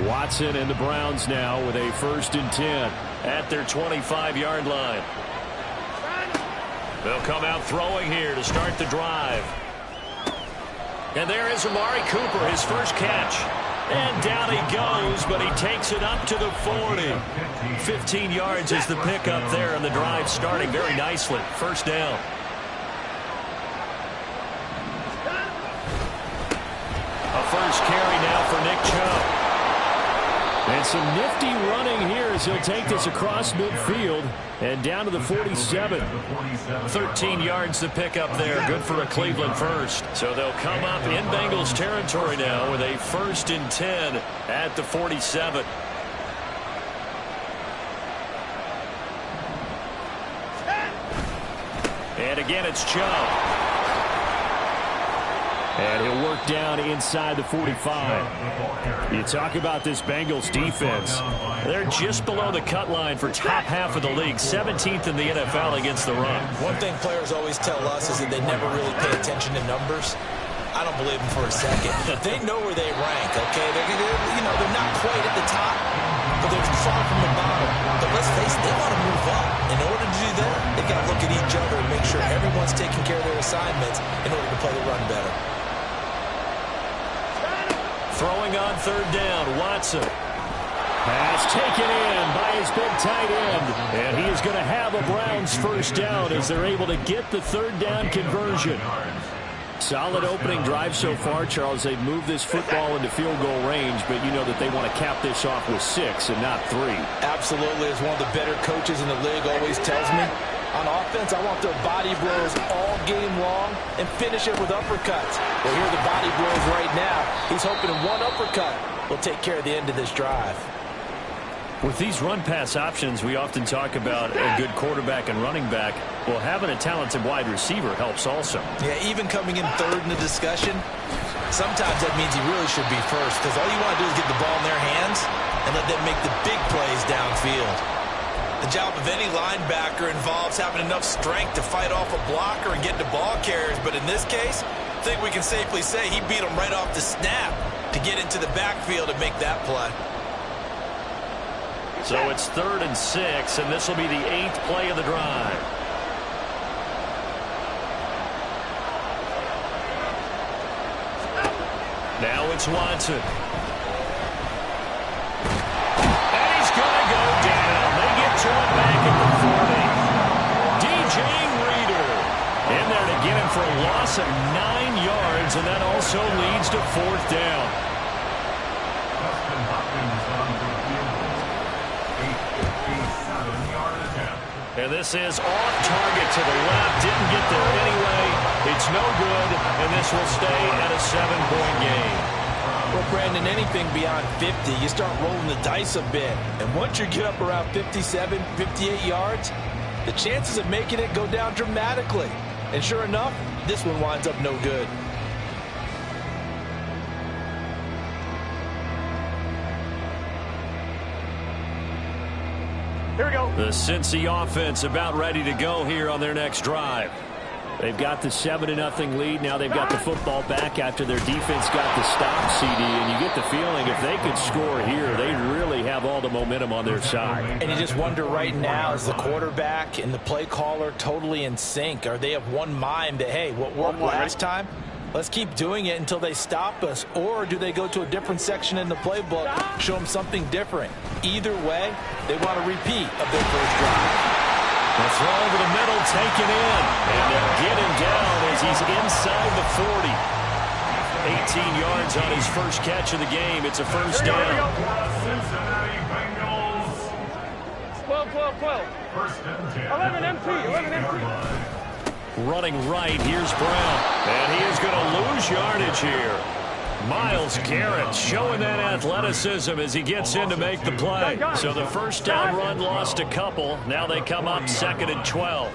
Watson and the Browns now with a 1st and 10 at their 25-yard line. They'll come out throwing here to start the drive. And there is Amari Cooper, his first catch. And down he goes, but he takes it up to the 40. 15 yards is the pickup there, and the drive starting very nicely. 1st down. A first carry now for Nick Chubb. And some nifty running here as he'll take this across midfield and down to the 47. 13 yards to pick up there. Good for a Cleveland first. So they'll come up in Bengals territory now with a 1st and 10 at the 47. And again, it's Chubb. And he'll work down inside the 45. You talk about this Bengals defense. They're just below the cut line for top half of the league. 17th in the NFL against the run. One thing players always tell us is that they never really pay attention to numbers. I don't believe them for a second. They know where they rank, okay? They're not quite at the top, but they're far from the bottom. But let's face it, they want to move up. In order to do that, they've got to look at each other and make sure everyone's taking care of their assignments in order to play the run better. Throwing on 3rd down, Watson. Pass taken in by his big tight end. And he is going to have a Browns 1st down as they're able to get the 3rd down conversion. Solid opening drive so far, Charles. They've moved this football into field goal range, but you know that they want to cap this off with 6 and not 3. Absolutely. As one of the better coaches in the league always tells me, on offense, I want their body blows all game long and finish it with uppercuts. Well, here are the body blows right now. He's hoping one uppercut will take care of the end of this drive. With these run-pass options, we often talk about a good quarterback and running back. Well, having a talented wide receiver helps also. Yeah, even coming in 3rd in the discussion, sometimes that means he really should be first, because all you want to do is get the ball in their hands and let them make the big plays downfield. The job of any linebacker involves having enough strength to fight off a blocker and get to ball carriers, but in this case, I think we can safely say he beat him right off the snap to get into the backfield and make that play. So it's 3rd and 6, and this will be the 8th play of the drive. Now it's Watson. And he's going to go down. They get to him back at the 40. DJ Reader in there to get him for a loss of 9 yards, and that also leads to 4th down. And this is off target to the left. Didn't get there anyway. It's no good, and this will stay at a 7-point game. Well, Brandon, anything beyond 50, you start rolling the dice a bit. And once you get up around 57, 58 yards, the chances of making it go down dramatically. And sure enough, this one winds up no good. Here we go. The Cincy offense about ready to go here on their next drive. They've got the 7-0 lead. Now they've got the football back after their defense got the stop, CD. And you get the feeling if they could score here, they really have all the momentum on their side. And you just wonder right now, is the quarterback and the play caller totally in sync? Are they of one mind that, hey, what worked last time? Let's keep doing it until they stop us. Or do they go to a different section in the playbook, show them something different? Either way, they want a repeat of their first drive. The throw over the middle taken in. And they'll get him down as he's inside the 40. 18 yards on his first catch of the game. It's a 1st down. Cincinnati Bengals. 12. 11 empty. 11 empty. Running right, here's Brown. And he is going to lose yardage here. Myles Garrett showing that athleticism as he gets in to make the play. So the 1st down run lost a couple. Now they come up 2nd and 12.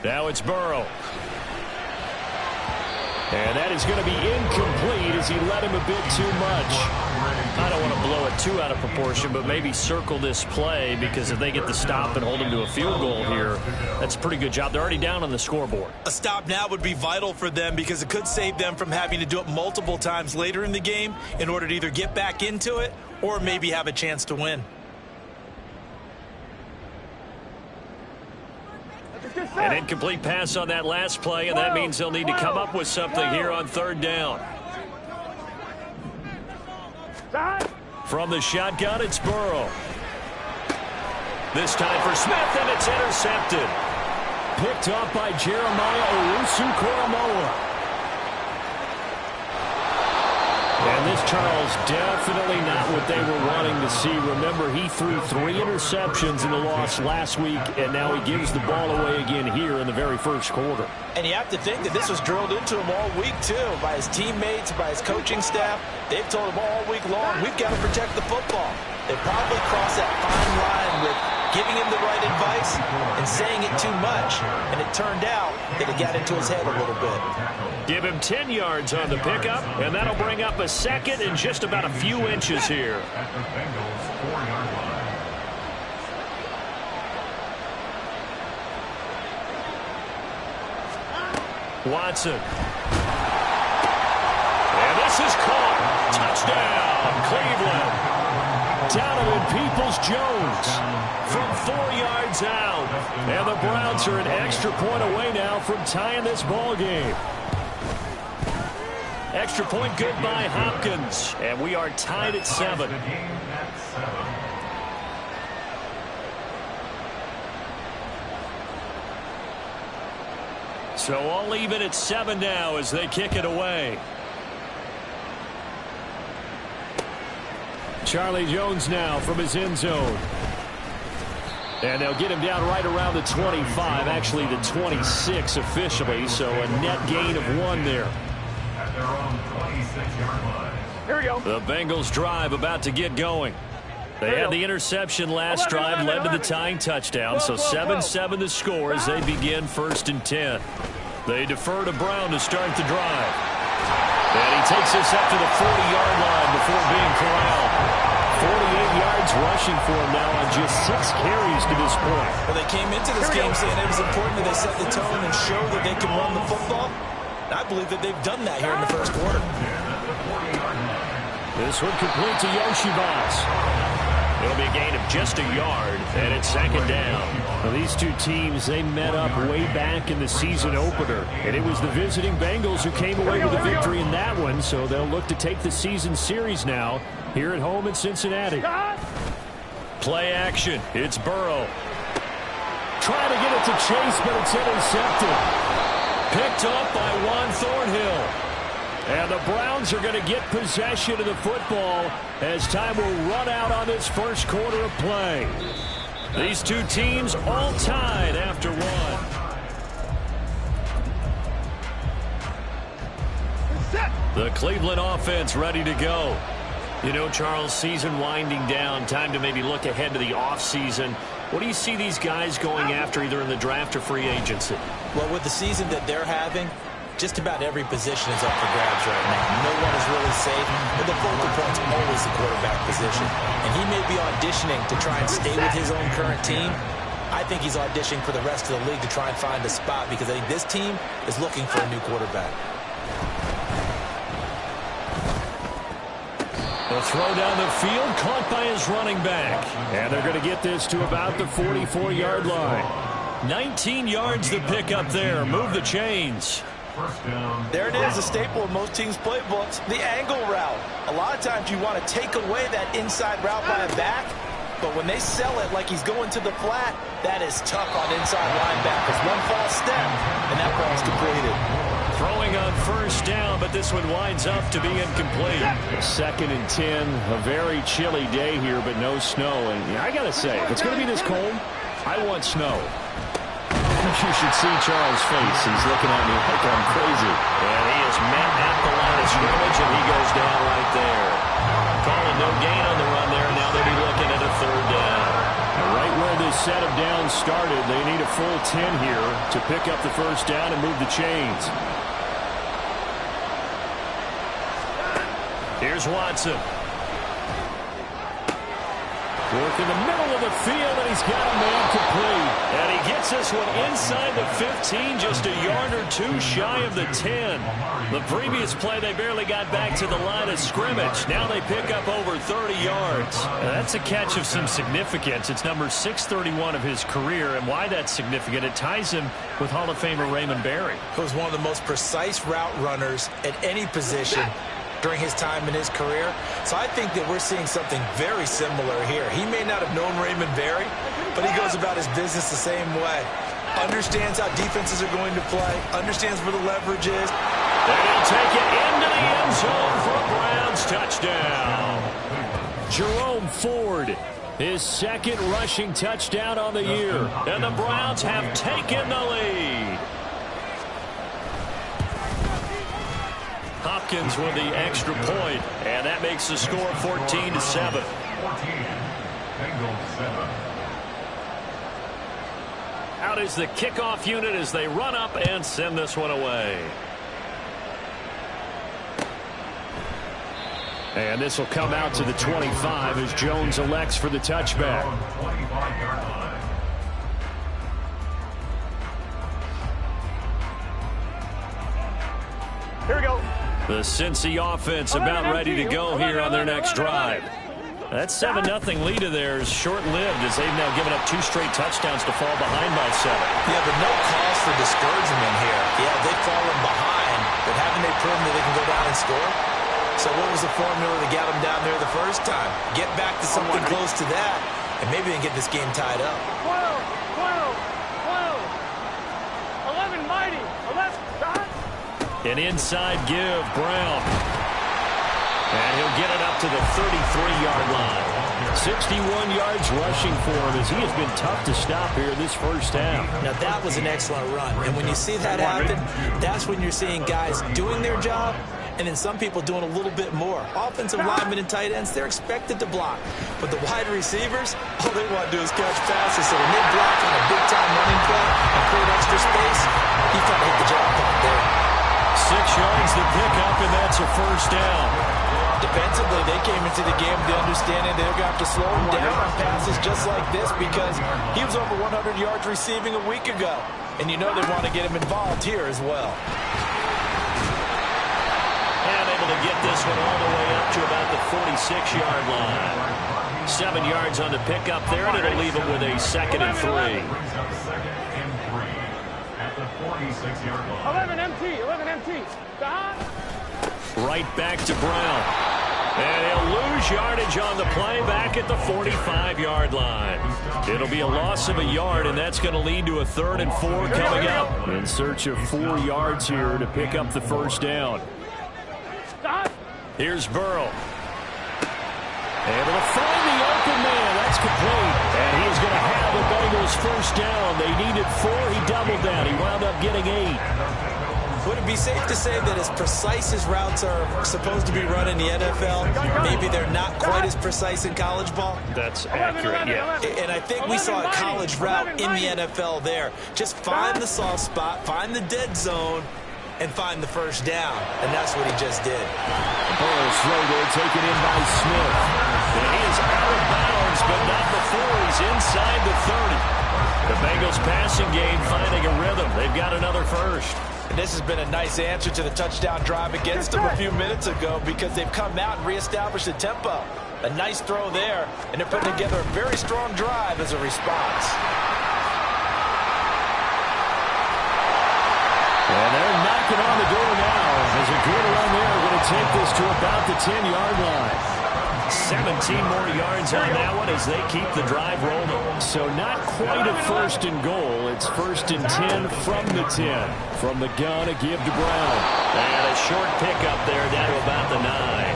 Now it's Burrow. And that is going to be incomplete as he led him a bit too much. I don't want to blow it too out of proportion, but maybe circle this play, because if they get the stop and hold them to a field goal here, that's a pretty good job. They're already down on the scoreboard. A stop now would be vital for them, because it could save them from having to do it multiple times later in the game in order to either get back into it or maybe have a chance to win. An incomplete pass on that last play, and that means they'll need to come up with something here on third down. From the shotgun, it's Burrow. This time for Smith, and it's intercepted. Picked up by Jeremiah Owusu-Koramoah. And this, Charles, definitely not what they were wanting to see. Remember, he threw 3 interceptions in the loss last week, and now he gives the ball away again here in the very first quarter. And you have to think that this was drilled into him all week, too, by his teammates, by his coaching staff. They've told him all week long, we've got to protect the football. They probably crossed that fine line with giving him the right advice and saying it too much. And it turned out that it got into his head a little bit. Give him 10 yards on the pickup, and that'll bring up a second and just about a few inches here. At the Bengals' 4-yard line. Watson. And this is caught. Touchdown, Cleveland. Donovan Peoples-Jones from 4 yards out. And the Browns are an extra point away now from tying this ball game. Extra point good by Hopkins. And we are tied at 7. So all even at 7 now as they kick it away. Charlie Jones now from his end zone. And they'll get him down right around the 25, actually the 26 officially, so a net gain of 1 there. At their own 26-yard line. Here we go. The Bengals drive about to get going. They had the interception last drive, led to the tying touchdown, so 7-7 the score as they begin 1st and 10. They defer to Brown to start the drive. And he takes this up to the 40-yard line before being corralled. 48 yards rushing for him now on just 6 carries to this point. Well, they came into this game saying it was important that they set the tone and show that they can run the football. And I believe that they've done that here in the first quarter. This one complete to Yoshibas. It'll be a gain of just a yard, and it's 2nd down. Well, these two teams, they met up way back in the season opener, and it was the visiting Bengals who came away with a victory in that one, so they'll look to take the season series now here at home in Cincinnati. Play action. It's Burrow. Trying to get it to Chase, but it's intercepted. Picked up by Juan Thornhill. And the Browns are going to get possession of the football as time will run out on this first quarter of play. These two teams all tied after 1. The Cleveland offense ready to go. You know, Charles, season winding down, time to maybe look ahead to the offseason. What do you see these guys going after either in the draft or free agency? Well, with the season that they're having, just about every position is up for grabs right now. No one is really safe, but the focal point's always the quarterback position. And he may be auditioning to try and stay with his own current team. I think he's auditioning for the rest of the league to try and find a spot because I think this team is looking for a new quarterback. The throw down the field, caught by his running back. And they're going to get this to about the 44-yard line. 19 yards to pick up there. Move the chains. There it is, a staple of most teams' playbooks, the angle route. A lot of times you want to take away that inside route by a back, but when they sell it like he's going to the flat, that is tough on inside linebackers. One false step, and that ball's completed. Throwing on 1st down, but this one winds up to be incomplete. 2nd and 10, a very chilly day here, but no snow. And I got to say, if it's going to be this cold, I want snow. You should see Charles' face. He's looking at me like I'm crazy. And he is met at the line of scrimmage, and he goes down right there. Calling no gain on the run there. Now they'll be looking at a 3rd down. And right where this set of downs started, they need a full 10 here to pick up the 1st down and move the chains. Here's Watson. Work in the middle of the field, and he's got a man complete. And he gets this one inside the 15, just a yard or two shy of the 10. The previous play, they barely got back to the line of scrimmage. Now they pick up over 30 yards. Now that's a catch of some significance. It's number 631 of his career, and why that's significant, it ties him with Hall of Famer Raymond Berry. He was one of the most precise route runners at any position during his time in his career. So I think that we're seeing something very similar here. He may not have known Raymond Berry, but he goes about his business the same way. Understands how defenses are going to play, understands where the leverage is. And he'll take it into the end zone for a Browns touchdown. Jerome Ford, his second rushing touchdown on the year. And the Browns have taken the lead. Hopkins with the extra point, and that makes the score 14-7. 14. Bengals 7. Out is the kickoff unit as they run up and send this one away. And this will come out to the 25 as Jones elects for the touchback. 25-yard line. Here we go. The Cincy offense about ready to go here on their next drive. That 7-0 lead of theirs short-lived as they've now given up 2 straight touchdowns to fall behind by 7. Yeah, but no cause for discouragement here. Yeah, they've fallen behind, but haven't they proven that they can go down and score? So what was the formula that got them down there the first time? Get back to something close to that, and maybe they can get this game tied up. 12, 11, mighty, 11, dot. An inside give, Brown. And he'll get it up to the 33-yard line. 61 yards rushing for him as he has been tough to stop here this first half. Now that was an excellent run, and when you see that happen, that's when you're seeing guys doing their job, and then some people doing a little bit more. Offensive linemen and tight ends, they're expected to block. But the wide receivers, all they want to do is catch passes. So when they block on a big-time running play and create extra space, you kind of hit the jackpot there. 6 yards to pick up, and that's a first down. Defensively, they came into the game with the understanding they're going to have to slow him down on passes just like this because he was over 100 yards receiving a week ago. And you know they want to get him involved here as well. And able to get this one all the way up to about the 46-yard line. 7 yards on the pickup there, and it'll leave him with a 2nd and 3. Brings up 2nd and 3 at the 46-yard line. 11 MT. Dot. Right back to Brown. And he'll lose yardage on the play back at the 45-yard line. It'll be a loss of a yard, and that's going to lead to a 3rd and 4 coming up. In search of 4 yards here to pick up the first down. Here's Burrow. Able to find the open man. That's complete. And he is going to have the Bengals first down. They needed 4. He doubled that. He wound up getting 8. Would it be safe to say that as precise as routes are supposed to be run in the NFL, maybe they're not quite as precise in college ball? That's accurate, yeah. And I think we saw a college route in the NFL there. Just find the soft spot, find the dead zone, and find the first down. And that's what he just did. Burrow slow there, taken in by Smith. And he is out of bounds, but not before he's inside the 30. The Bengals passing game finding a rhythm. They've got another first. And this has been a nice answer to the touchdown drive against them a few minutes ago because they've come out and reestablished the tempo. A nice throw there, and they're putting together a very strong drive as a response. And they're knocking on the door now. As a good run there, going to take this to about the 10-yard line. 17 more yards on that one as they keep the drive rolling. So not quite a 1st and goal. It's 1st and 10 from the 10. From the gun, a give to Brown. And a short pickup there down to about the 9.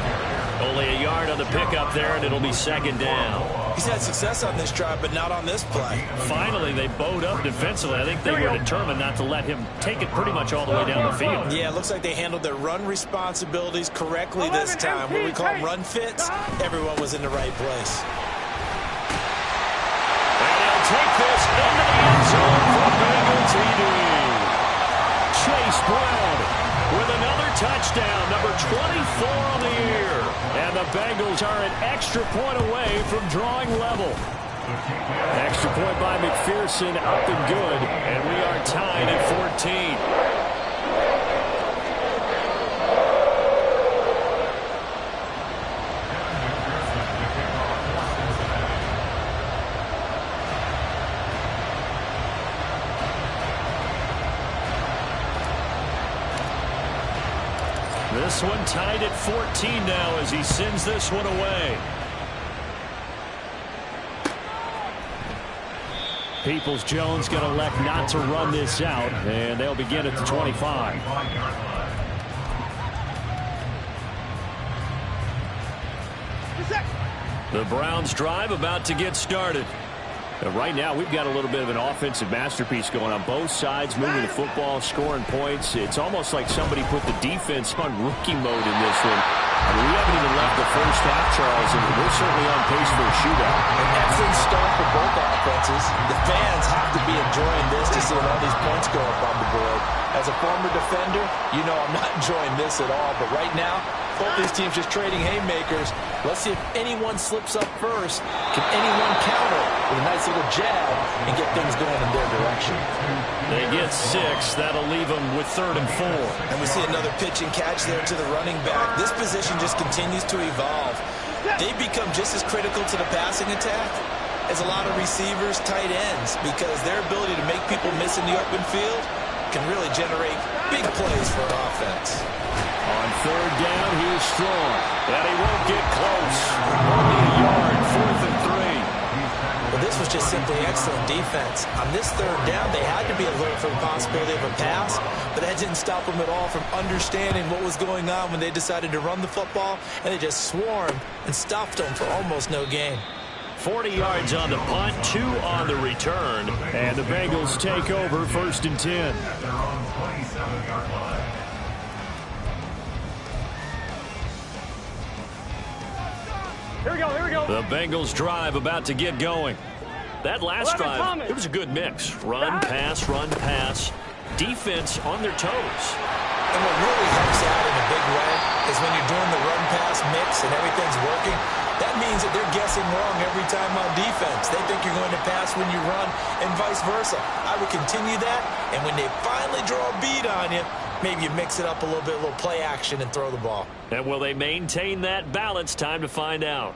Only a yard on the pickup there, and it'll be 2nd down. He's had success on this drive, but not on this play. Finally, they bowed up defensively. I think they were determined not to let him take it pretty much all the way down the field. Yeah, it looks like they handled their run responsibilities correctly this time. What we call run fits, everyone was in the right place. And he'll take this into the end zone for Bengals TD. Chase Brown with another touchdown, number 24 on the year. And the Bengals are an extra point away from drawing level. Extra point by McPherson, up and good, and we are tied at 14. This one tied at 14 now as he sends this one away. Peoples-Jones going to elect not to run this out, and they'll begin at the 25. The Browns drive about to get started. Right now, we've got a little bit of an offensive masterpiece going on both sides, moving the football, scoring points. It's almost like somebody put the defense on rookie mode in this one. I mean, we haven't even left the first half, Charles, and we're certainly on pace for a shootout. An excellent start for both offenses. The fans have to be enjoying this to see all these points go up on the board. As a former defender, you know I'm not enjoying this at all. But right now, both these teams just trading haymakers. Let's see if anyone slips up first. Can anyone counter with a nice little jab and get things going in their direction? They get 6. That'll leave them with 3rd and 4. And we see another pitch and catch there to the running back. This position just continues to evolve. They become just as critical to the passing attack as a lot of receivers, tight ends, because their ability to make people miss in the open field can really generate big plays for an offense. On 3rd down, he's strong, and he won't get close. Only a yard, 4th and 3. Well, this was just simply excellent defense. On this 3rd down, they had to be alert for the possibility of a pass, but that didn't stop them at all from understanding what was going on when they decided to run the football, and they just swarmed and stopped them for almost no gain. 40 yards on the punt, 2 on the return, and the Bengals take over 1st and 10. At their own 27-yard line. Here we go, here we go. The Bengals drive about to get going. That last drive, Thomas. it was a good mix. Run, pass, defense on their toes. And what really helps out in a big way is when you're doing the run-pass mix and everything's working, that means that they're guessing wrong every time on defense. They think you're going to pass when you run and vice versa. I would continue that, and when they finally draw a bead on you, maybe you mix it up a little bit, a little play action, and throw the ball. And will they maintain that balance? Time to find out.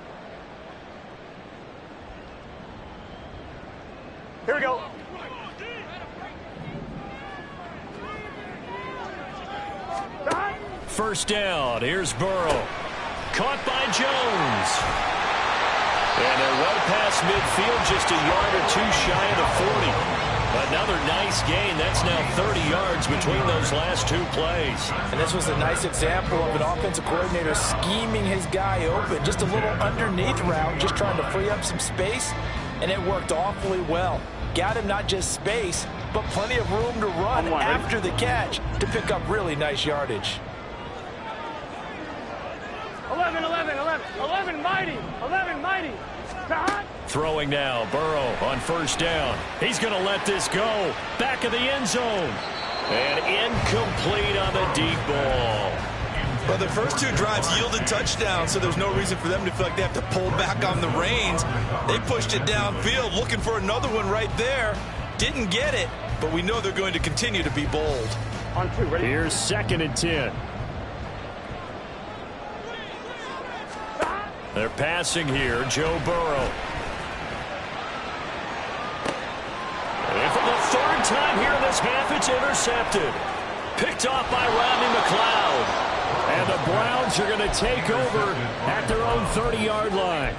Here we go. First down. Here's Burrow. Caught by Jones. And they're well past midfield, just a yard or 2 shy of the 40. Another nice gain. That's now 30 yards between those last 2 plays. And this was a nice example of an offensive coordinator scheming his guy open. Just a little underneath route, just trying to free up some space, and it worked awfully well. Got him not just space, but plenty of room to run after the catch to pick up really nice yardage. 11 mighty, 11 mighty. Throwing now, Burrow on first down. He's going to let this go. Back of the end zone. And incomplete on the deep ball. Well, the first 2 drives yielded touchdowns, so there's no reason for them to feel like they have to pull back on the reins. They pushed it downfield, looking for another one right there. Didn't get it, but we know they're going to continue to be bold. On 2, ready? Here's 2nd and 10. They're passing here, Joe Burrow. And for the 3rd time here in this half, it's intercepted. Picked off by Rodney McLeod. And the Browns are going to take over at their own 30-yard line.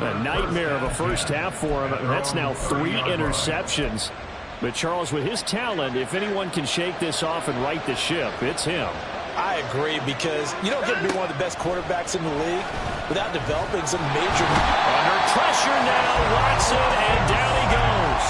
A nightmare of a first half for him. That's now 3 interceptions. But Charles, with his talent, if anyone can shake this off and right the ship, it's him. I agree, because you don't get to be one of the best quarterbacks in the league without developing some major... Under pressure now, Watson, and down he goes.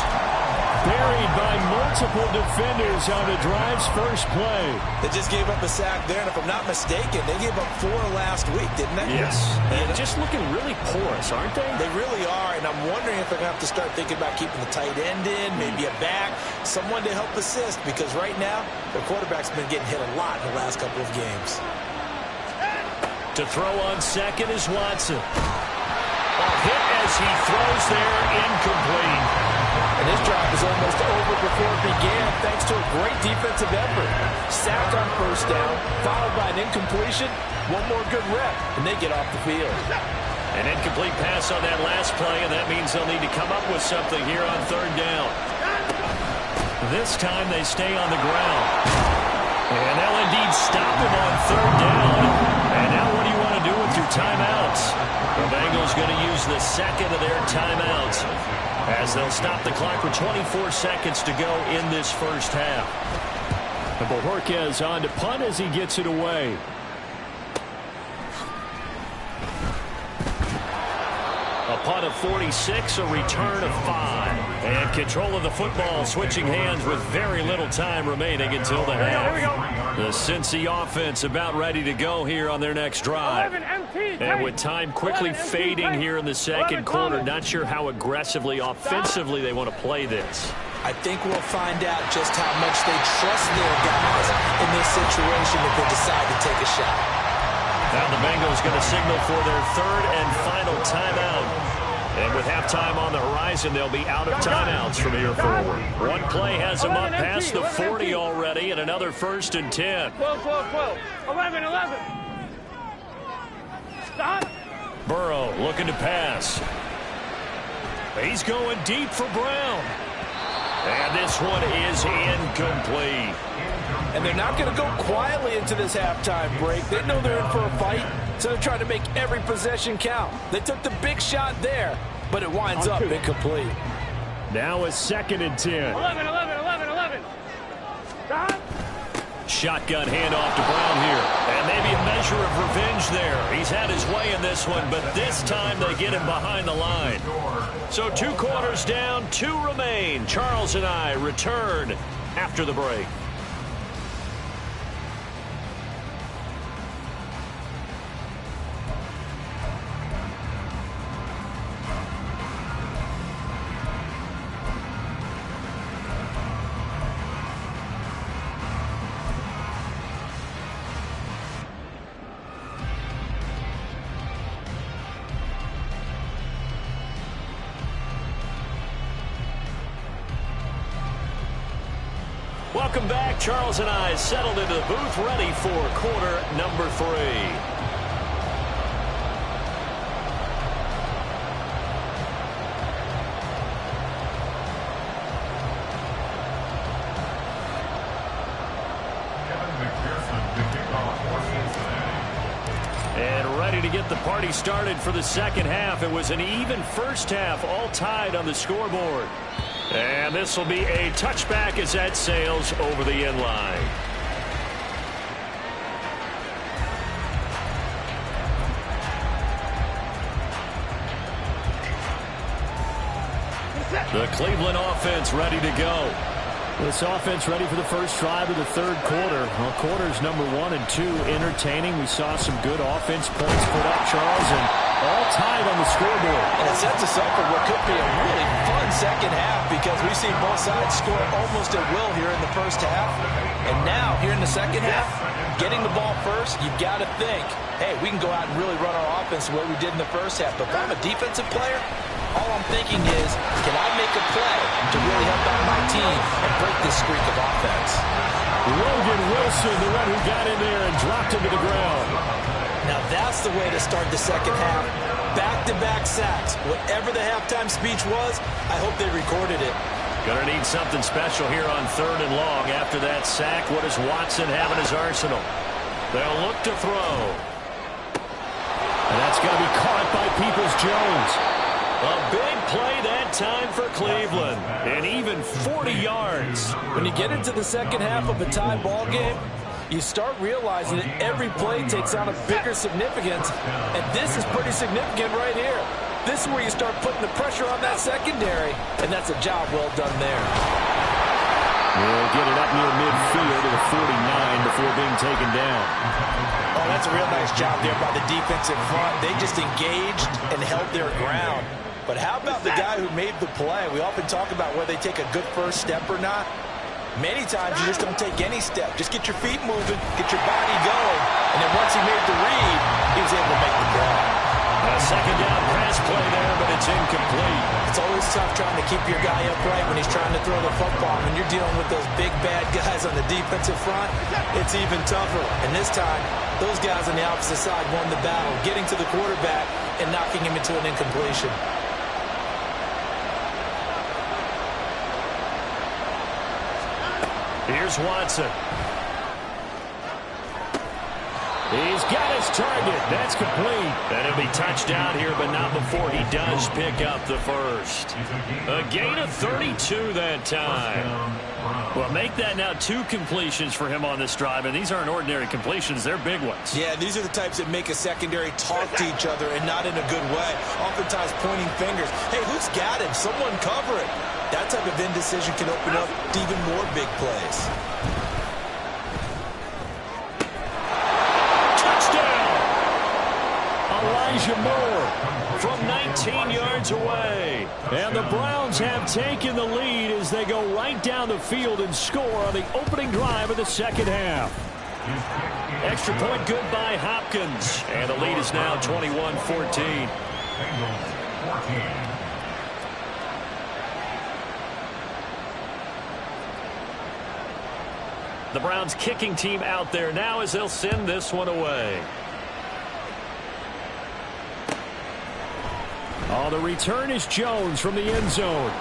buried by multiple defenders on the drive's first play. They just gave up a sack there, and if I'm not mistaken, they gave up 4 last week, didn't they? Yes. And just looking really porous, aren't they? They really are, and I'm wondering if they're going to have to start thinking about keeping the tight end in, maybe a back, someone to help assist, because right now, their quarterback's been getting hit a lot in the last couple of games. To throw on second is Watson. A hit as he throws there, incomplete. And this drive is almost over before it began thanks to a great defensive effort. Sack on first down, followed by an incompletion, one more good rep, and they get off the field. An incomplete pass on that last play, and that means they'll need to come up with something here on third down. This time they stay on the ground. And they'll indeed stop him on third down. And now what do you want to do with your timeouts? The Bengals going to use the second of their timeouts as they'll stop the clock with 24 seconds to go in this first half. And Bojorquez on to punt as he gets it away. A punt of 46, a return of 5. And control of the football switching hands with very little time remaining until the half. The Cincy offense about ready to go here on their next drive. And with time quickly fading here in the second quarter, not sure how aggressively, offensively they want to play this. I think we'll find out just how much they trust their guys in this situation if they decide to take a shot. Now the Bengals going to signal for their third and final timeout. And with halftime on the horizon, they'll be out of timeouts from here forward. One play has them up past the 40 already, and another 1st and 10. 12. 11. Stop. Burrow looking to pass. He's going deep for Brown. And this one is incomplete. And they're not going to go quietly into this halftime break. They know they're in for a fight, so they're trying to make every possession count. They took the big shot there, but it winds up incomplete. Now a 2nd and 10. 11. Stop. Shotgun handoff to Brown here. And maybe a measure of revenge there. He's had his way in this one, but this time they get him behind the line. So 2 quarters down, 2 remain. Charles and I return after the break. Welcome back. Charles and I settled into the booth, ready for quarter number 3. And ready to get the party started for the second half. It was an even first half, all tied on the scoreboard. And this will be a touchback as that sails over the end line. The Cleveland offense ready to go. This offense ready for the first drive of the third quarter. Well, quarters number 1 and 2 entertaining. We saw some good offense points put up, Charles, and all tied on the scoreboard. And it sets us up for what could be a really fun second half because we've seen both sides score almost at will here in the first half. And now, here in the second half, getting the ball first, you've got to think, hey, we can go out and really run our offense the way we did in the first half. But if I'm a defensive player, all I'm thinking is, can I make a play to really help out my team and break this streak of offense? Logan Wilson, the one who got in there and dropped him to the ground. Now that's the way to start the second half. Back-to-back sacks. Whatever the halftime speech was, I hope they recorded it. Gonna need something special here on third and long. After that sack, what does Watson have in his arsenal? They'll look to throw. And that's gonna be caught by Peoples-Jones. A big play that time for Cleveland. And even 40 yards. When you get into the second half of a tie ball game, you start realizing that every play takes on a bigger significance. And this is pretty significant right here. This is where you start putting the pressure on that secondary, and that's a job well done there. We'll get it up near midfield to the 49 before being taken down. Oh, that's a real nice job there by the defensive front. They just engaged and held their ground. But how about the guy who made the play? We often talk about whether they take a good first step or not. Many times you just don't take any step. Just get your feet moving, get your body going. And then once he made the read, he was able to make the play. A second down pass play there, but it's incomplete. It's always tough trying to keep your guy upright when he's trying to throw the football. When you're dealing with those big, bad guys on the defensive front, it's even tougher. And this time, those guys on the opposite side won the battle, getting to the quarterback and knocking him into an incompletion. Here's Watson. He's got his target. That's complete. And it'll be touchdown here, but not before he does pick up the first. A gain of 32 that time. Well, make that now 2 completions for him on this drive, and these aren't ordinary completions. They're big ones. Yeah, these are the types that make a secondary talk to each other and not in a good way. Oftentimes pointing fingers. Hey, who's got him? Someone cover it. That type of indecision can open up to even more big plays. Elijah Moore from 19 yards away. And the Browns have taken the lead as they go right down the field and score on the opening drive of the second half. Extra point good by Hopkins. And the lead is now 21-14. The Browns kicking team out there now as they'll send this one away. Oh, the return is Jones from the end zone.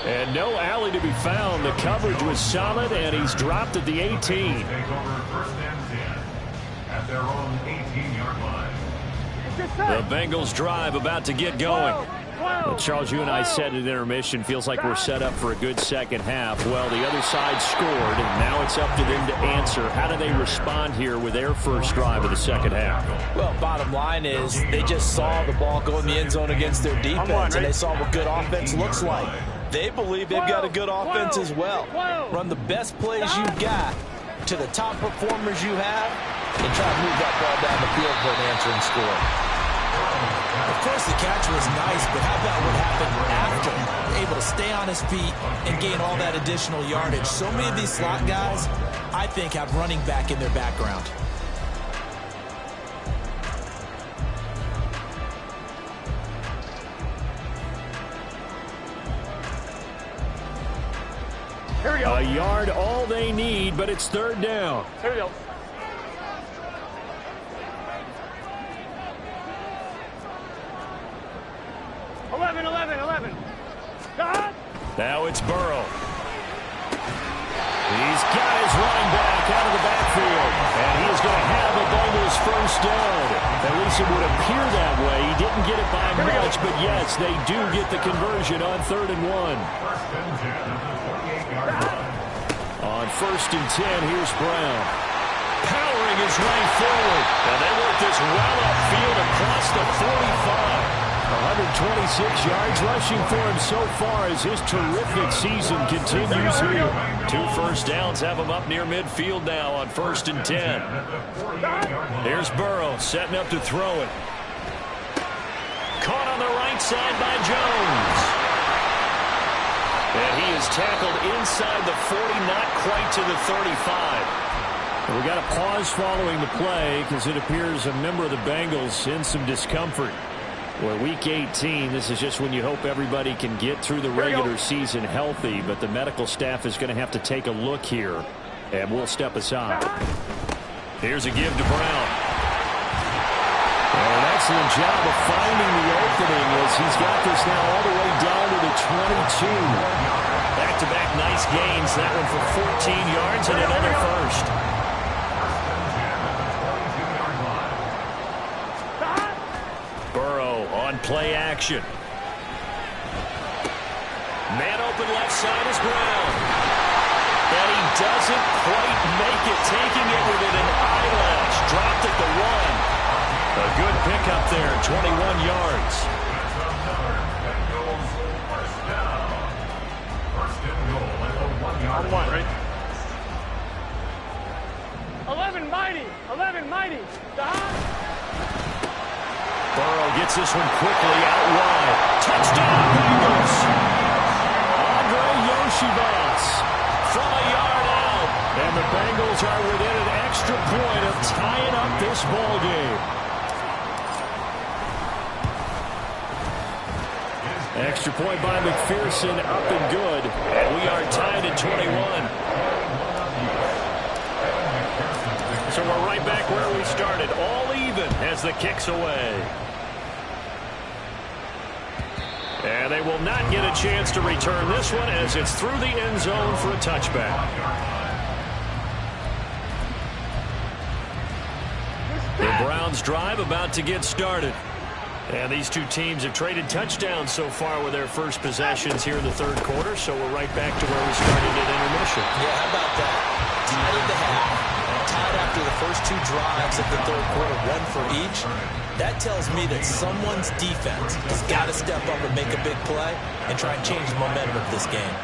And no alley to be found. The coverage was solid, and he's dropped at the 18. Take over first and 10 at their own 18-yard line. The Bengals drive about to get going. Well, Charles, you and I said at intermission, feels like we're set up for a good second half. Well, the other side scored, and now it's up to them to answer. How do they respond here with their first drive of the second half? Well, bottom line is they just saw the ball go in the end zone against their defense, and they saw what good offense looks like. They believe they've got a good offense as well. Run the best plays you've got to the top performers you have, and try to move that ball down the field for an answering score. Of course, the catch was nice, but how about what happened after? Able to stay on his feet and gain all that additional yardage. So many of these slot guys, I think, have running back in their background. Here we go. A yard all they need, but it's third down. Here we go. Now it's Burrow. He's got his running back out of the backfield. And he is going to have a Bengals first down. At least it would appear that way. He didn't get it by much, but yes, they do get the conversion on 3rd and 1. On 1st and 10, here's Brown. Powering his way forward. And they work this well upfield across the 45. 126 yards rushing for him so far as his terrific season continues here. 2 first downs have him up near midfield now on 1st and 10. Here's Burrow setting up to throw it. Caught on the right side by Jones. And he is tackled inside the 40, not quite to the 35. We got a pause following the play because it appears a member of the Bengals in some discomfort. Well, week 18, this is just when you hope everybody can get through the regular season healthy, but the medical staff is going to have to take a look here, and we'll step aside. Here's a give to Brown. And an excellent job of finding the opening as he's got this now all the way down to the 22. Back-to-back nice gains, that one for 14 yards and another first. On play action. Man open left side is Brown. And he doesn't quite make it, taking it within an eyelash. Dropped at the 1. A good pickup there, 21 yards. this one quickly out wide. Touchdown, Bengals. Andre Yoshibas from a yard out. And the Bengals are within an extra point of tying up this ball game. Extra point by McPherson, up and good. And we are tied at 21. So we're right back where we started, all even as the kick's away. And they will not get a chance to return this one as it's through the end zone for a touchback. The Browns drive about to get started. And these two teams have traded touchdowns so far with their first possessions here in the third quarter, so we're right back to where we started at intermission. Yeah, how about that? Tied at the half, tied after the first two drives of the third quarter, one for each. That tells me that someone's defense has got to step up and make a big play and try and change the momentum of this game.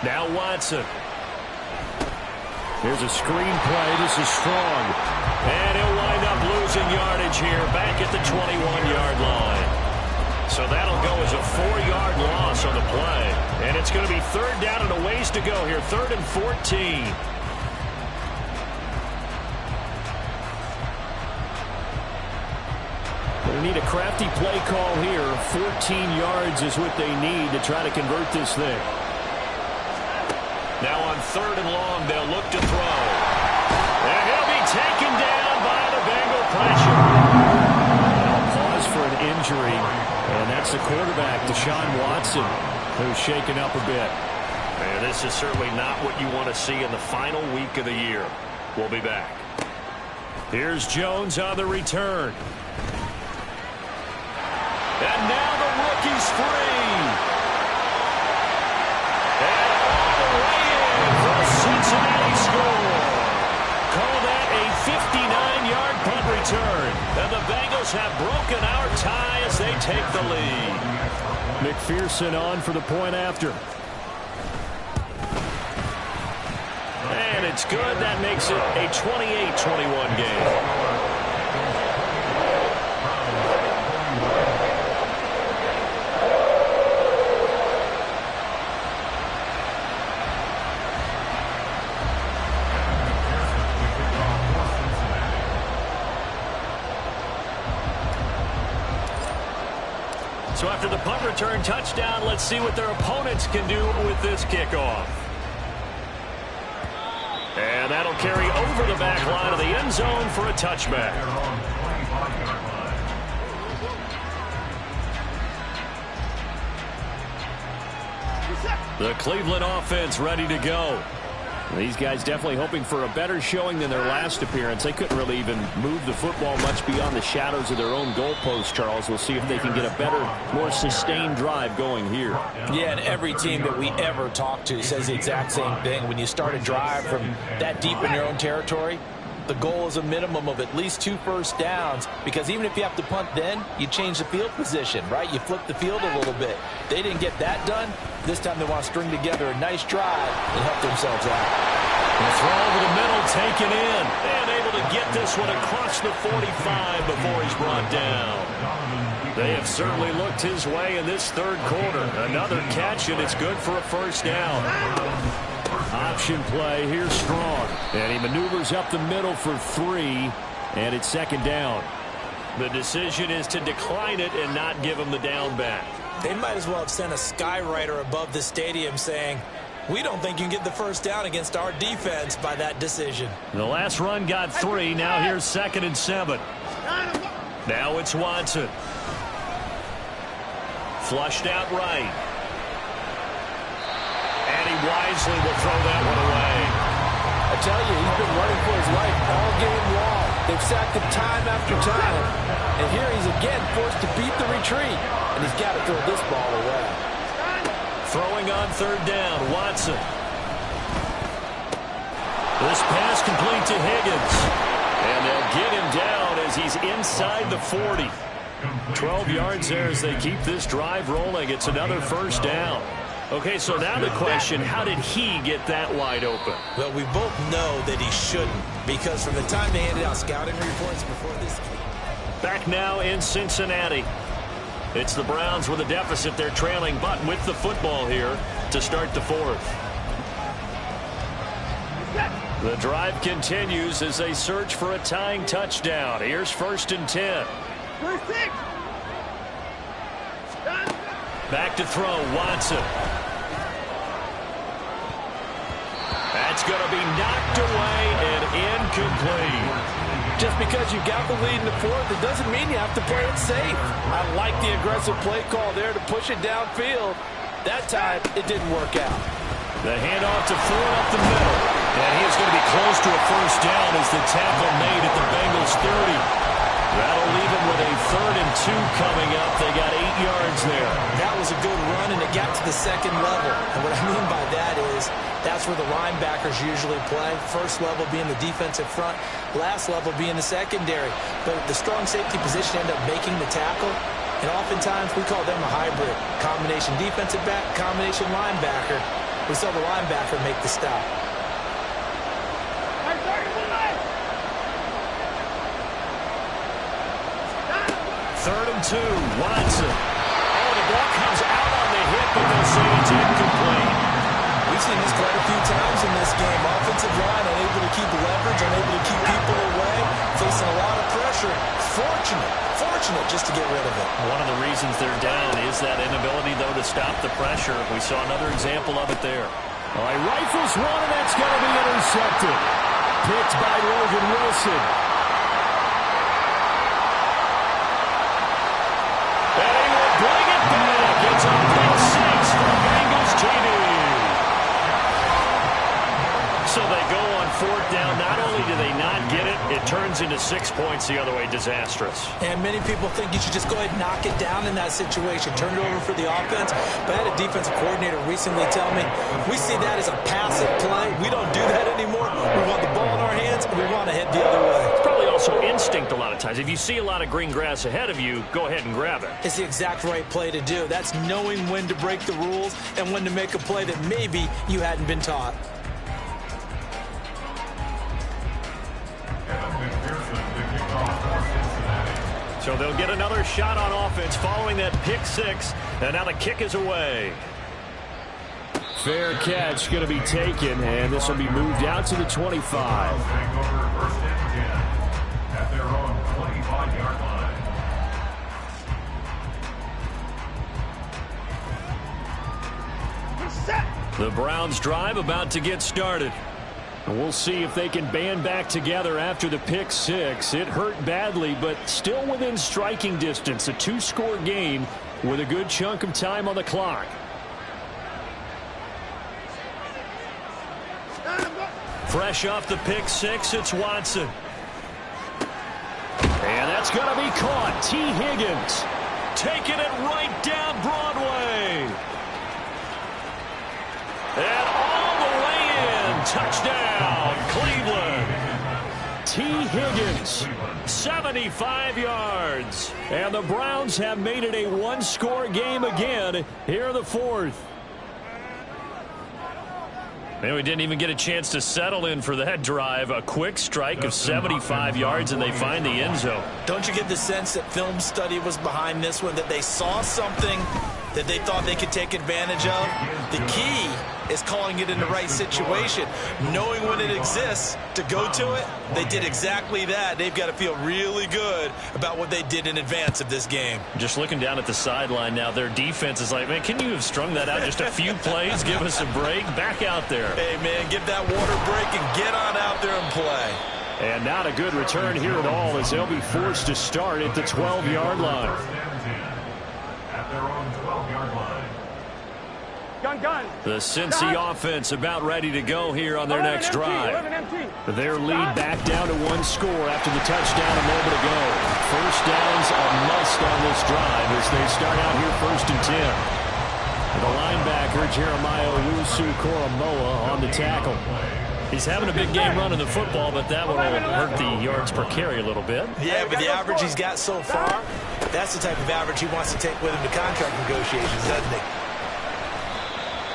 Now Watson. Here's a screen play. This is strong. And he'll wind up losing yardage here back at the 21-yard line. So that'll go as a 4-yard loss on the play. And it's going to be third down and a ways to go here. 3rd and 14. They need a crafty play call here. 14 yards is what they need to try to convert this thing. Now on 3rd and long, they'll look to throw. And he'll be taken down by the Bengal pressure. Pause for an injury. And that's the quarterback, Deshaun Watson, who's shaken up a bit. And this is certainly not what you want to see in the final week of the year. We'll be back. Here's Jones on the return. And now the rookie's free. And all the way in for a Cincinnati score. Call that a 59-yard punt return. And the Bengals have broken our tie as they take the lead. McPherson on for the point after. And it's good. That makes it a 28-21 game. So after the punt return touchdown, let's see what their opponents can do with this kickoff. And that'll carry over the back line of the end zone for a touchback. The Cleveland offense ready to go. These guys definitely hoping for a better showing than their last appearance. They couldn't really even move the football much beyond the shadows of their own goalpost, Charles. We'll see if they can get a better, more sustained drive going here. Yeah, and every team that we ever talk to says the exact same thing. When you start a drive from that deep in your own territory, the goal is a minimum of at least 2 first downs, because even if you have to punt then, you change the field position, right? You flip the field a little bit. They didn't get that done. This time they want to string together a nice drive and help themselves out. The throw over the middle, taken in, and able to get this one across the 45 before he's brought down. They have certainly looked his way in this third quarter. Another catch, and it's good for a first down. Option play here strong. And he maneuvers up the middle for 3, and it's second down. The decision is to decline it and not give him the down back. They might as well have sent a skywriter above the stadium saying, we don't think you can get the first down against our defense by that decision. The last run got 3. Now here's 2nd and 7. Now it's Watson. Flushed out right. And he wisely will throw that one away. I tell you, he's been running for his life all game long. They've sacked him time after time. And here he's again forced to beat the retreat. And he's got to throw this ball away. Throwing on 3rd down, Watson. This pass complete to Higgins. And they'll get him down as he's inside the 40. 12 yards there as they keep this drive rolling. It's another first down. Okay, so now the question, how did he get that wide open? Well, we both know that he shouldn't, because from the time they handed out scouting reports before this game, Back now in Cincinnati. It's the Browns with a deficit. They're trailing, but with the football here to start the fourth. The drive continues as they search for a tying touchdown. Here's 1st and 10. Back to throw, Watson. That's going to be knocked away and incomplete. Just because you got the lead in the fourth, it doesn't mean you have to play it safe. I like the aggressive play call there to push it downfield. That time, it didn't work out. The handoff to Ford up the middle. And he is going to be close to a first down as the tackle made at the Bengals 30. That'll leave him with a 3rd and 2 coming up. They got 8 yards there. That was a good run, and it got to the second level. And what I mean by that is that's where the linebackers usually play. First level being the defensive front, last level being the secondary. But the strong safety position ended up making the tackle. And oftentimes we call them a hybrid. Combination defensive back, combination linebacker. We saw the linebacker make the stop. 3rd and 2, Watson. Oh, the ball comes out on the hip, and they'll say it's incomplete. We've seen this quite a few times in this game. Offensive line unable to keep leverage, unable to keep people away, facing a lot of pressure. Fortunate just to get rid of it. One of the reasons they're down is that inability, though, to stop the pressure. We saw another example of it there. All right, rifles one, and that's going to be intercepted. Picked by Logan Wilson. And he will bring it back. It's a pick 6 for Bengals TV. So they go on 4th down. Not only do they not get it, it turns into 6 points the other way. Disastrous. And many people think you should just go ahead and knock it down in that situation. Turn it over for the offense. But I had a defensive coordinator recently tell me, we see that as a passive play. We don't do that anymore. We want the ball in our hands, and we want to head the other way. It's probably also instinct a lot of times. If you see a lot of green grass ahead of you, go ahead and grab it. It's the exact right play to do. That's knowing when to break the rules and when to make a play that maybe you hadn't been taught. So they'll get another shot on offense following that pick 6, and now the kick is away. Fair catch going to be taken, and this will be moved out to the 25. At their own 25-yard line. The Browns drive about to get started. We'll see if they can band back together after the pick 6. It hurt badly, but still within striking distance. A 2-score game with a good chunk of time on the clock. Fresh off the pick 6, it's Watson. And that's going to be caught. T. Higgins taking it right down Broadway. And all the way in. Touchdown, Cleveland. T. Higgins, 75 yards. And the Browns have made it a 1-score game again here in the fourth. Man, we didn't even get a chance to settle in for that drive. A quick strike of 75 yards, and they find the end zone. Don't you get the sense that film study was behind this one, that they saw something that they thought they could take advantage of? The key is calling it in the right situation, knowing when it exists to go to it. They did exactly that. They've got to feel really good about what they did in advance of this game. Just looking down at the sideline now, their defense is like, man, can you have strung that out just a few plays? Give us a break. Back out there. Hey, man, give that water break and get on out there and play. And not a good return here at all as they'll be forced to start at the 12-yard line. At their own 12-yard line. Gun. The Cincy offense about ready to go here on their next drive. Their lead back down to 1 score after the touchdown a moment ago. First down's a must on this drive as they start out here 1st and 10. The linebacker, Jeremiah Owusu-Koramoah, on the tackle. He's having a big game running the football, but that will hurt the yards per carry a little bit. Yeah, but the average he's got so far, that's the type of average he wants to take with him to contract negotiations, doesn't he?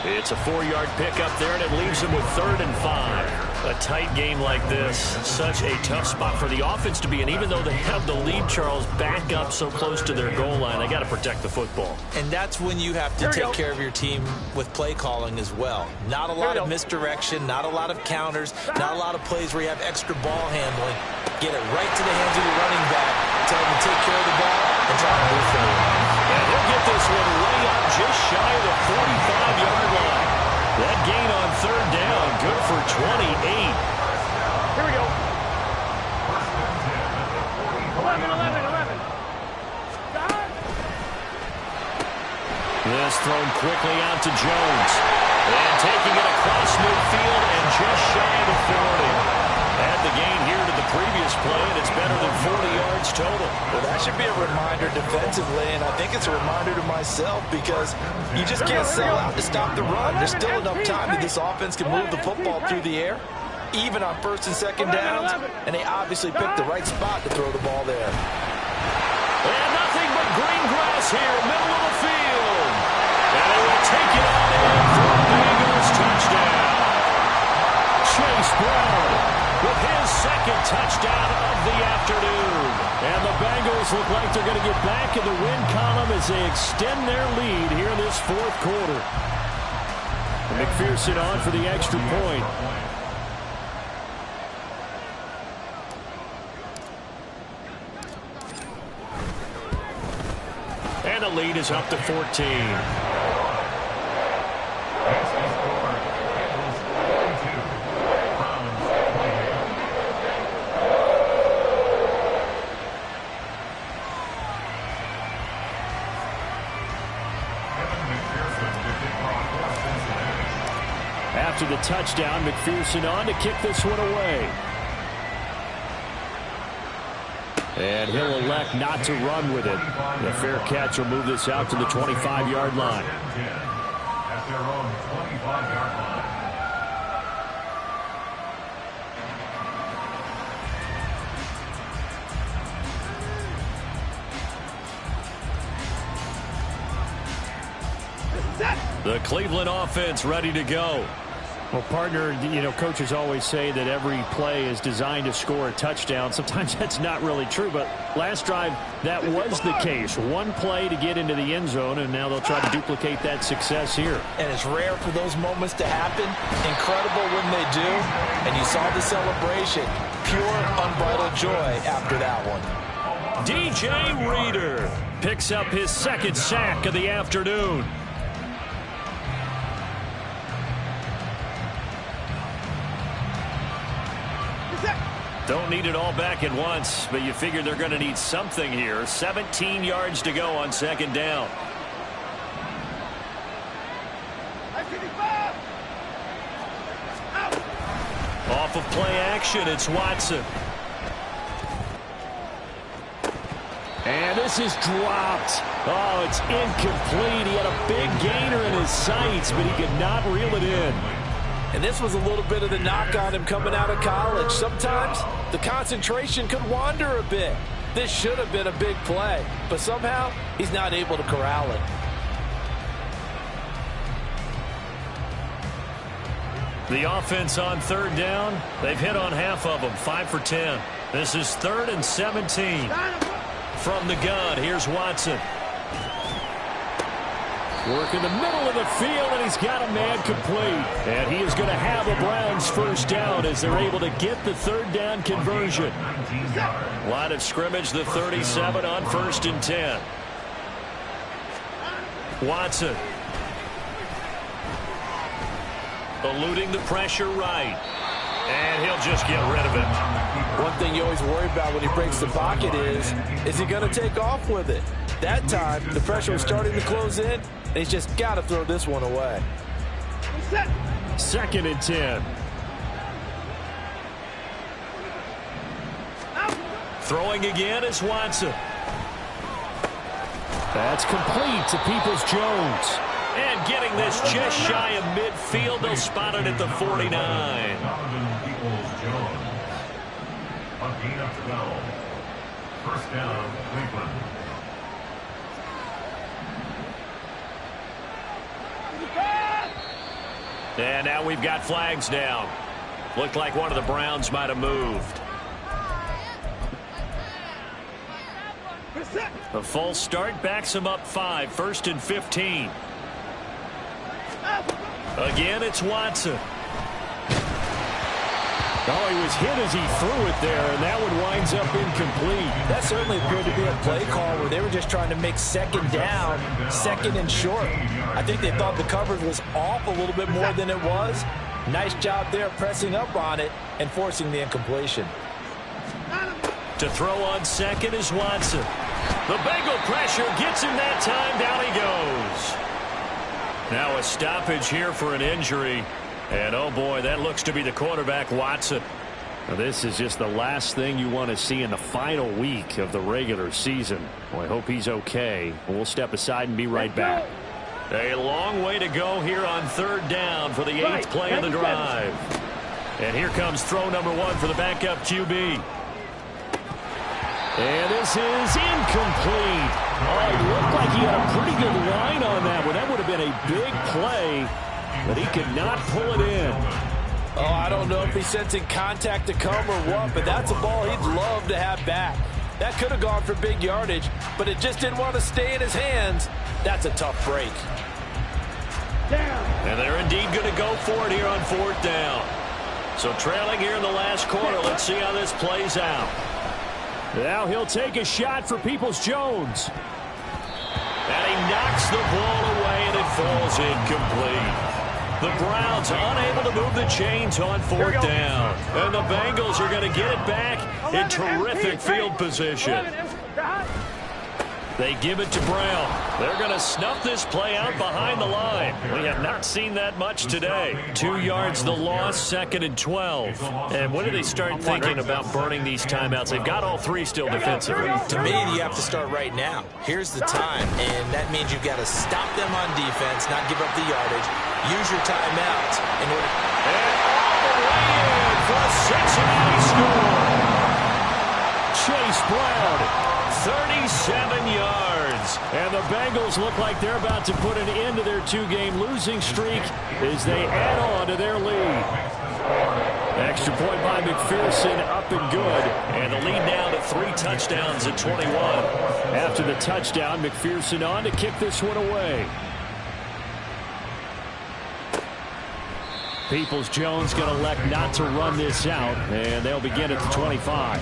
It's a 4-yard pickup there, and it leaves him with 3rd and 5. A tight game like this, such a tough spot for the offense to be in. Even though they have the lead, Charles, back up so close to their goal line, they got to protect the football. And that's when you have to take care of your team with play calling as well. Not a lot of misdirection, not a lot of counters, not a lot of plays where you have extra ball handling. Get it right to the hands of your running back, tell him to take care of the ball, and try to move forward. And he'll get this one way up just shy of the 45-yard line. That gain on third down, good for 28. Here we go. 11. This thrown quickly out to Jones. And taking it across midfield and just shy of the 40. Add the gain here to the previous play, and it's better than 40 yards total. Well, that should be a reminder defensively, and I think it's a reminder to myself because you just can't sell out to stop the run. There's still enough time that this offense can move the football through the air, even on first and second downs, and they obviously picked the right spot to throw the ball there. And nothing but green grass here, middle of the field. And they will take it on in for a Bengals touchdown. Chase Brown with his second touchdown of the afternoon. And the Bengals look like they're going to get back in the win column as they extend their lead here in this fourth quarter. And McPherson on for the extra point. And the lead is up to 14. After the touchdown, McPherson on to kick this one away. And he'll elect not to run with it. The fair catch will move this out to the 25-yard line. At their own 25-yard line. The Cleveland offense ready to go. Well, partner, you know, coaches always say that every play is designed to score a touchdown. Sometimes that's not really true, but last drive, that was the case. One play to get into the end zone, and now they'll try to duplicate that success here. And it's rare for those moments to happen. Incredible when they do. And you saw the celebration. Pure, unbridled joy after that one. DJ Reader picks up his second sack of the afternoon. Don't need it all back at once, but you figure they're going to need something here. 17 yards to go on second down. Off of play action, it's Watson. And this is dropped. Oh, it's incomplete. He had a big gainer in his sights, but he could not reel it in. And this was a little bit of the knock on him coming out of college. Sometimes the concentration could wander a bit. This should have been a big play, but somehow he's not able to corral it. The offense on third down, they've hit on half of them, 5 for 10. This is 3rd and 17. From the gun, here's Watson. Work in the middle of the field, and he's got a man complete. And he is going to have a Browns first down as they're able to get the third down conversion. Line of scrimmage, the 37 on 1st and 10. Watson. Eluding the pressure right. And he'll just get rid of it. One thing you always worry about when he breaks the pocket is he going to take off with it? That time, the pressure was starting to close in, and he's just got to throw this one away. 2nd and 10. Throwing again is Watson. That's complete to Peoples-Jones. And getting this just shy of midfield, they'll spot it at the 49. Peoples-Jones. A gain of 12. First down, Cleveland. And now we've got flags down. Looked like one of the Browns might have moved. A false start backs him up 5, 1st and 15. Again, it's Watson. Oh, he was hit as he threw it there, and that one winds up incomplete. That certainly appeared to be a play call where they were just trying to make second down, second and short. I think they thought the coverage was off a little bit more than it was. Nice job there pressing up on it and forcing the incompletion. To throw on second is Watson. The Bengal pressure gets him that time. Down he goes. Now a stoppage here for an injury. And, oh, boy, that looks to be the quarterback, Watson. Now, this is just the last thing you want to see in the final week of the regular season. Well, I hope he's okay. We'll step aside and be right back. A long way to go here on 3rd down for the 8th play of the drive. And here comes throw number 1 for the backup QB. And this is incomplete. Oh, it looked like he had a pretty good line on that one. That would have been a big play, but he could not pull it in. Oh, I don't know if he's sensing contact to come or what, but that's a ball he'd love to have back. That could have gone for big yardage, but it just didn't want to stay in his hands. That's a tough break. And they're indeed going to go for it here on 4th down. So trailing here in the last quarter. Let's see how this plays out. Now he'll take a shot for Peoples-Jones. And he knocks the ball away, and it falls incomplete. The Browns unable to move the chains on 4th down. And the Bengals are going to get it back in terrific field position. They give it to Brown. They're going to snuff this play out behind the line. We have not seen that much today. 2 yards the loss, 2nd and 12. And when do they start thinking about burning these timeouts? They've got all 3 still defensively. To me, you have to start right now. Here's the time, and that means you've got to stop them on defense, not give up the yardage. Use your timeouts in order. And all the way in for a Cincinnati score. Chase Brown. 37 yards. And the Bengals look like they're about to put an end to their 2-game losing streak as they add on to their lead. Extra point by McPherson, up and good. And the lead now to 3 touchdowns at 21. After the touchdown, McPherson on to kick this one away. Peoples-Jones going to elect not to run this out, and they'll begin at the 25.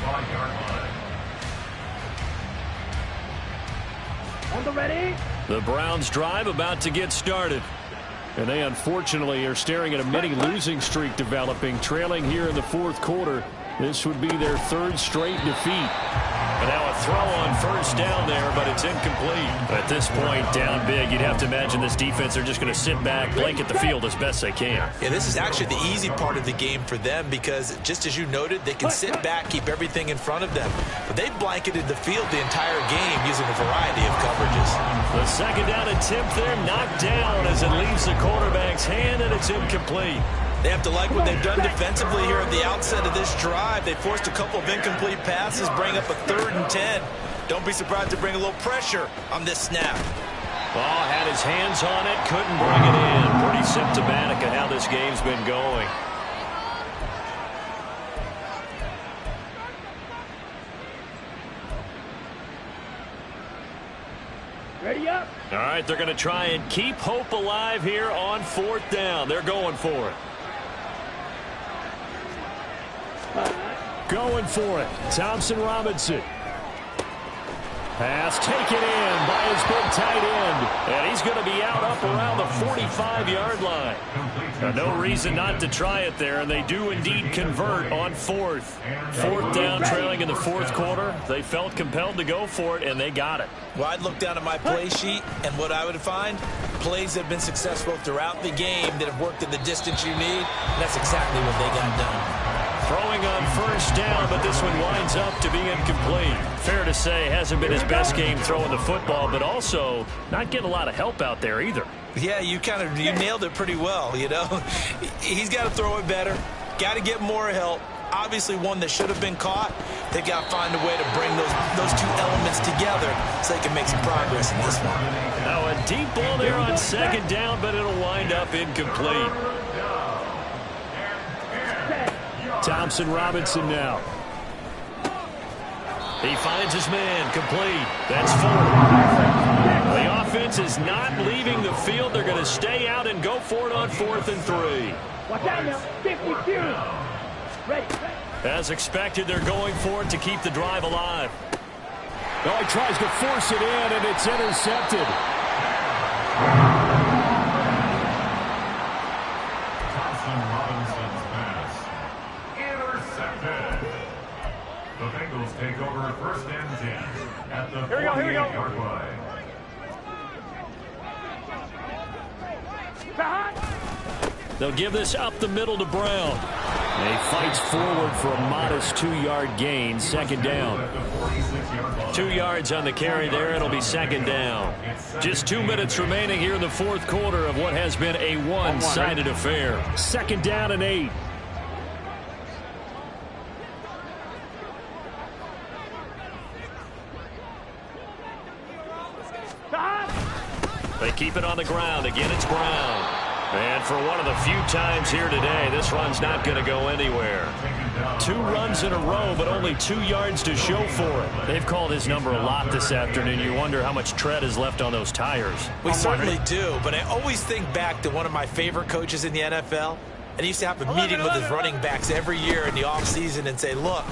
The Browns drive about to get started. And they unfortunately are staring at a mini losing streak developing, trailing here in the 4th quarter. This would be their 3rd straight defeat. And now a throw on 1st down there, but it's incomplete. At this point, down big, you'd have to imagine this defense are just going to sit back, blanket the field as best they can. Yeah, this is actually the easy part of the game for them because, just as you noted, they can sit back, keep everything in front of them. But they've blanketed the field the entire game using a variety of coverages. The 2nd down attempt there knocked down as it leaves the quarterback's hand, and it's incomplete. They have to like what they've done defensively here at the outset of this drive. They forced a couple of incomplete passes, bring up a 3rd and 10. Don't be surprised to bring a little pressure on this snap. Ball had his hands on it, couldn't bring it in. Pretty symptomatic of how this game's been going. Ready up. All right, they're going to try and keep hope alive here on 4th down. They're going for it. Going for it. Thompson Robinson. Pass taken in by his big tight end. And he's going to be out up around the 45-yard line. No reason not to try it there, and they do indeed convert on 4th. 4th down, trailing in the 4th quarter. They felt compelled to go for it, and they got it. Well, I'd look down at my play sheet, and what I would find, plays that have been successful throughout the game that have worked at the distance you need, and that's exactly what they got done. Throwing on 1st down, but this one winds up to be incomplete. Fair to say, hasn't been his best game throwing the football, but also not getting a lot of help out there either. Yeah, you nailed it pretty well, you know. He's got to throw it better, got to get more help. Obviously one that should have been caught. They've got to find a way to bring those 2 elements together so they can make some progress in this one. Now a deep ball there on 2nd down, but it'll wind up incomplete. Thompson-Robinson now. He finds his man, complete. That's 4. The offense is not leaving the field. They're going to stay out and go for it on 4th and 3. Watch out now. 52. Ready. As expected, they're going for it to keep the drive alive. Oh, he tries to force it in, and it's intercepted. Thompson-Robinson's pass. Intercepted. The Bengals take over 1st and 10 at the 48-yard line. They'll give this up the middle to Brown. And he fights forward for a modest 2-yard gain, 2nd down. 2 yards on the carry there. It'll be 2nd down. Just 2 minutes remaining here in the 4th quarter of what has been a one-sided affair. 2nd down and 8. They keep it on the ground. Again, it's Brown. And for one of the few times here today, this run's not going to go anywhere. 2 runs in a row, but only 2 yards to show for it. They've called his number a lot this afternoon. You wonder how much tread is left on those tires. We certainly do, but I always think back to one of my favorite coaches in the NFL. And he used to have a meeting with his running backs every year in the offseason and say, look,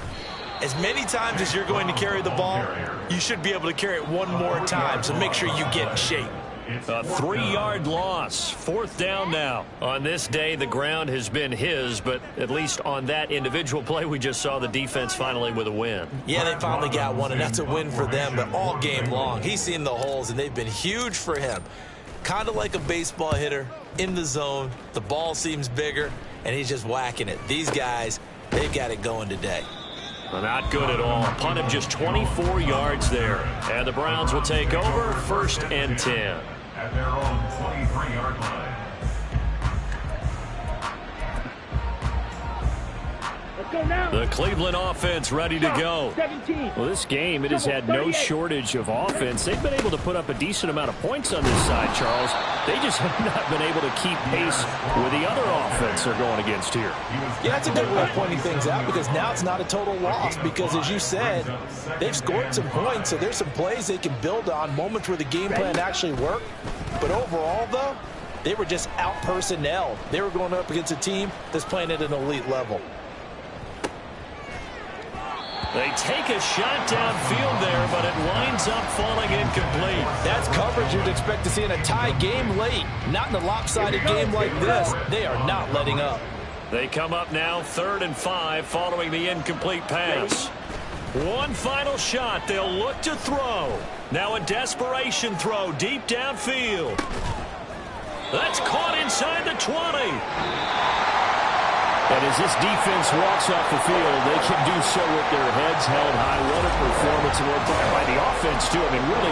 as many times as you're going to carry the ball, you should be able to carry it one more time, so make sure you get in shape. A 3-yard loss. 4th down now. On this day, the ground has been his, but at least on that individual play, we just saw the defense finally with a win. Yeah, they finally got one, and that's a win for them, but all game long, he's seen the holes, and they've been huge for him. Kind of like a baseball hitter in the zone. The ball seems bigger, and he's just whacking it. These guys, they've got it going today. Well, not good at all. Punt of just 24 yards there. And the Browns will take over 1st and 10. At their own 23-yard line. Let's go now. The Cleveland offense ready to go. 17. Well, this game, it has had no shortage of offense. They've been able to put up a decent amount of points on this side, Charles. They just have not been able to keep pace with the other offense they're going against here. Yeah, that's a good way of pointing things out because now it's not a total loss because, as you said, they've scored some points, so there's some plays they can build on, moments where the game plan actually worked. But overall, though, they were just out-personnelled. They were going up against a team that's playing at an elite level. They take a shot downfield there, but it winds up falling incomplete. That's coverage you'd expect to see in a tie game late. Not in a lopsided game like this. They are not letting up. They come up now 3rd and 5 following the incomplete pass. One final shot. They'll look to throw. Now a desperation throw deep downfield. That's caught inside the 20. And as this defense walks off the field, they can do so with their heads held high. What a performance, and by the offense, too. I mean, really